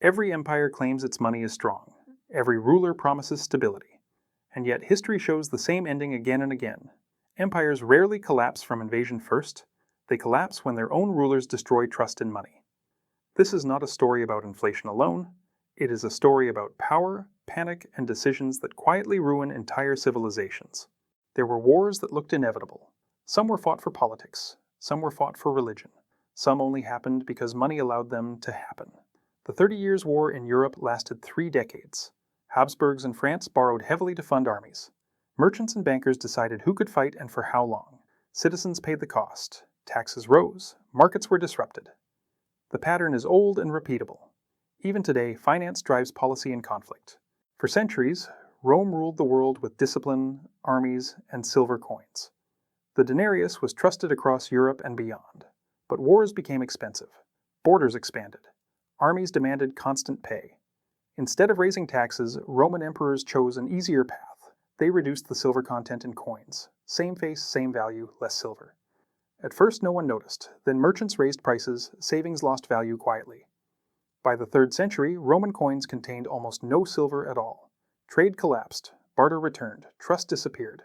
Every empire claims its money is strong. Every ruler promises stability. And yet history shows the same ending again and again. Empires rarely collapse from invasion first. They collapse when their own rulers destroy trust in money. This is not a story about inflation alone. It is a story about power, panic, and decisions that quietly ruin entire civilizations. There were wars that looked inevitable. Some were fought for politics. Some were fought for religion. Some only happened because money allowed them to happen. The 30 Years' War in Europe lasted 3 decades. Habsburgs and France borrowed heavily to fund armies. Merchants and bankers decided who could fight and for how long. Citizens paid the cost. Taxes rose. Markets were disrupted. The pattern is old and repeatable. Even today, finance drives policy and conflict. For centuries, Rome ruled the world with discipline, armies, and silver coins. The denarius was trusted across Europe and beyond. But wars became expensive. Borders expanded. Armies demanded constant pay. Instead of raising taxes, Roman emperors chose an easier path. They reduced the silver content in coins. Same face, same value, less silver. At first no one noticed. Then merchants raised prices, savings lost value quietly. By the 3rd century, Roman coins contained almost no silver at all. Trade collapsed, barter returned, trust disappeared.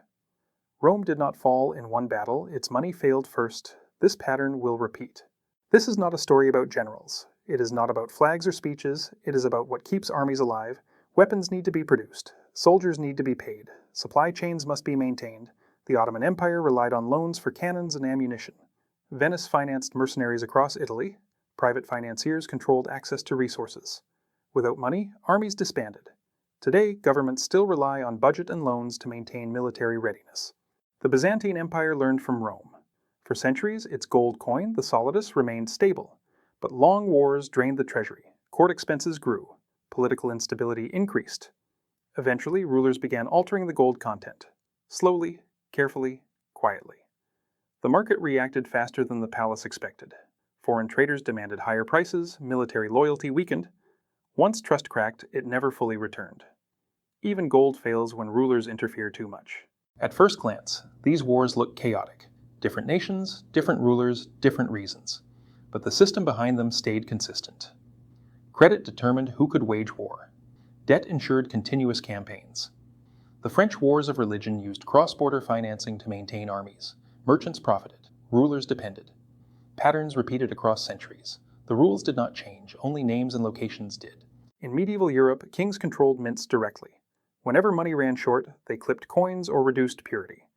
Rome did not fall in one battle, its money failed first. This pattern will repeat. This is not a story about generals. It is not about flags or speeches. It is about what keeps armies alive. Weapons need to be produced. Soldiers need to be paid. Supply chains must be maintained. The Ottoman Empire relied on loans for cannons and ammunition. Venice financed mercenaries across Italy. Private financiers controlled access to resources. Without money, armies disbanded. Today, governments still rely on budget and loans to maintain military readiness. The Byzantine Empire learned from Rome. For centuries, its gold coin, the solidus, remained stable. But long wars drained the treasury. Court expenses grew. Political instability increased. Eventually, rulers began altering the gold content. Slowly, carefully, quietly. The market reacted faster than the palace expected. Foreign traders demanded higher prices, military loyalty weakened. Once trust cracked, it never fully returned. Even gold fails when rulers interfere too much. At first glance, these wars look chaotic. Different nations, different rulers, different reasons. But the system behind them stayed consistent. Credit determined who could wage war. Debt ensured continuous campaigns. The French wars of religion used cross-border financing to maintain armies. Merchants profited. Rulers depended. Patterns repeated across centuries. The rules did not change, only names and locations did. In medieval Europe, kings controlled mints directly. Whenever money ran short, they clipped coins or reduced purity.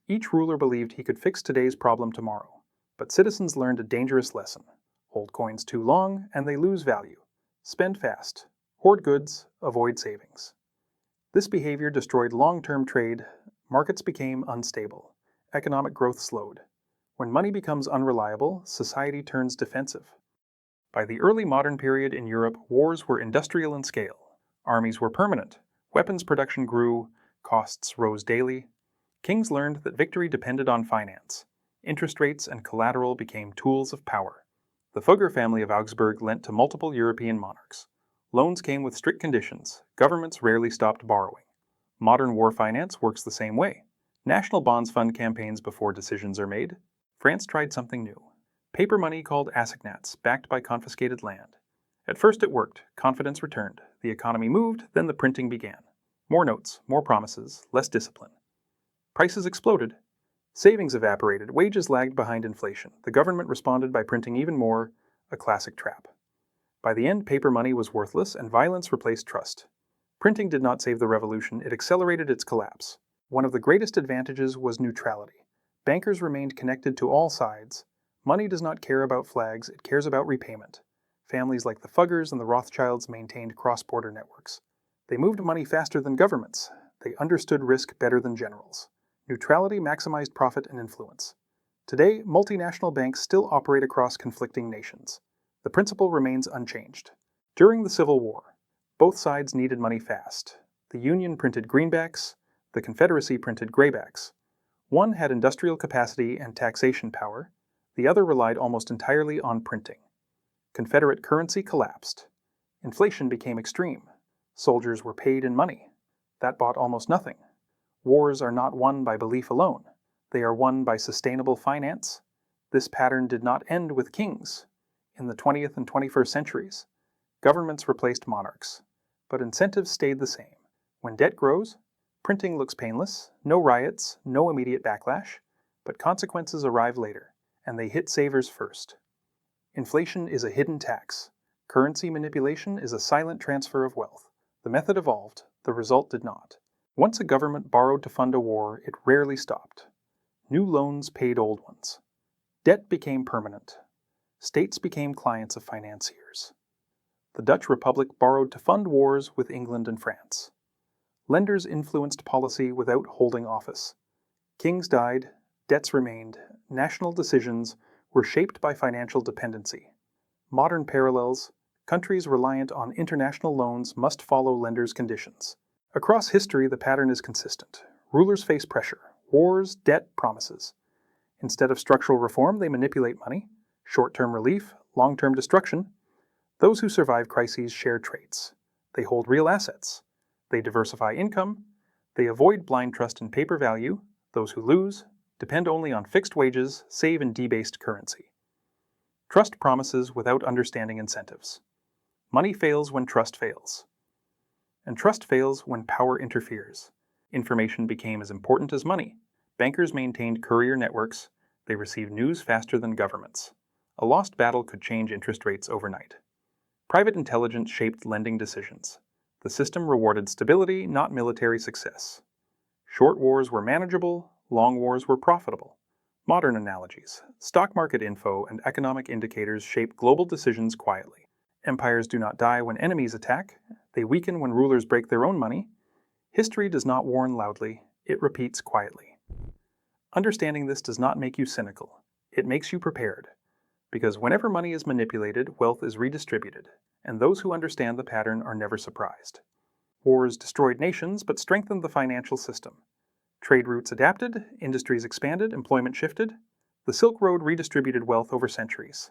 Each ruler believed he could fix today's problem tomorrow. But citizens learned a dangerous lesson. Hold coins too long, and they lose value. Spend fast. Hoard goods. Avoid savings. This behavior destroyed long-term trade. Markets became unstable. Economic growth slowed. When money becomes unreliable, society turns defensive. By the early modern period in Europe, wars were industrial in scale. Armies were permanent. Weapons production grew. Costs rose daily. Kings learned that victory depended on finance. Interest rates and collateral became tools of power. The Fugger family of Augsburg lent to multiple European monarchs. Loans came with strict conditions. Governments rarely stopped borrowing. Modern war finance works the same way. National bonds fund campaigns before decisions are made. France tried something new. Paper money called assignats, backed by confiscated land. At first it worked. Confidence returned. The economy moved, then the printing began. More notes, more promises, less discipline. Prices exploded. Savings evaporated. Wages lagged behind inflation. The government responded by printing even more, a classic trap. By the end, paper money was worthless and violence replaced trust. Printing did not save the revolution, it accelerated its collapse. One of the greatest advantages was neutrality. Bankers remained connected to all sides. Money does not care about flags, it cares about repayment. Families like the Fuggers and the Rothschilds maintained cross-border networks. They moved money faster than governments. They understood risk better than generals. Neutrality maximized profit and influence. Today, multinational banks still operate across conflicting nations. The principle remains unchanged. During the Civil War, both sides needed money fast. The Union printed greenbacks, the Confederacy printed graybacks. One had industrial capacity and taxation power, the other relied almost entirely on printing. Confederate currency collapsed. Inflation became extreme. Soldiers were paid in money. That bought almost nothing. Wars are not won by belief alone. They are won by sustainable finance. This pattern did not end with kings. In the 20th and 21st centuries, Governments replaced monarchs, but incentives stayed the same. When debt grows, printing looks painless, no riots, no immediate backlash, but consequences arrive later, and they hit savers first. Inflation is a hidden tax. Currency manipulation is a silent transfer of wealth. The method evolved, the result did not. Once a government borrowed to fund a war, it rarely stopped. New loans paid old ones. Debt became permanent. States became clients of financiers. The Dutch Republic borrowed to fund wars with England and France. Lenders influenced policy without holding office. Kings died, debts remained, national decisions were shaped by financial dependency. Modern parallels: countries reliant on international loans must follow lenders' conditions. Across history, the pattern is consistent. Rulers face pressure: wars, debt, promises. Instead of structural reform, they manipulate money. Short-term relief, long-term destruction. Those who survive crises share traits. They hold real assets. They diversify income. They avoid blind trust in paper value. Those who lose depend only on fixed wages, save in debased currency. Trust promises without understanding incentives. Money fails when trust fails. And trust fails when power interferes. Information became as important as money. Bankers maintained courier networks. They received news faster than governments. A lost battle could change interest rates overnight. Private intelligence shaped lending decisions. The system rewarded stability, not military success. Short wars were manageable, long wars were profitable. Modern analogies: stock market info and economic indicators shape global decisions quietly. Empires do not die when enemies attack. They weaken when rulers break their own money. History does not warn loudly, it repeats quietly. Understanding this does not make you cynical. It makes you prepared. Because whenever money is manipulated, wealth is redistributed, and those who understand the pattern are never surprised. Wars destroyed nations but strengthened the financial system. Trade routes adapted, industries expanded, employment shifted. The Silk Road redistributed wealth over centuries.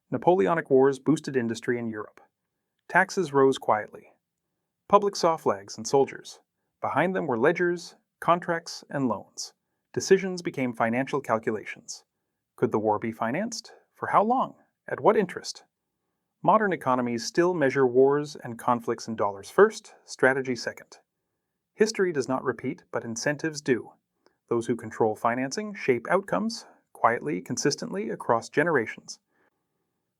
Napoleonic Wars boosted industry in Europe. Taxes rose quietly. Public saw flags and soldiers. Behind them were ledgers, contracts, and loans. Decisions became financial calculations. Could the war be financed? For how long? At what interest? Modern economies still measure wars and conflicts in dollars first, strategy second. History does not repeat, but incentives do. Those who control financing shape outcomes, quietly, consistently, across generations.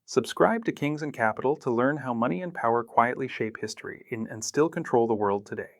Subscribe to Kings and Capital to learn how money and power quietly shape history and still control the world today.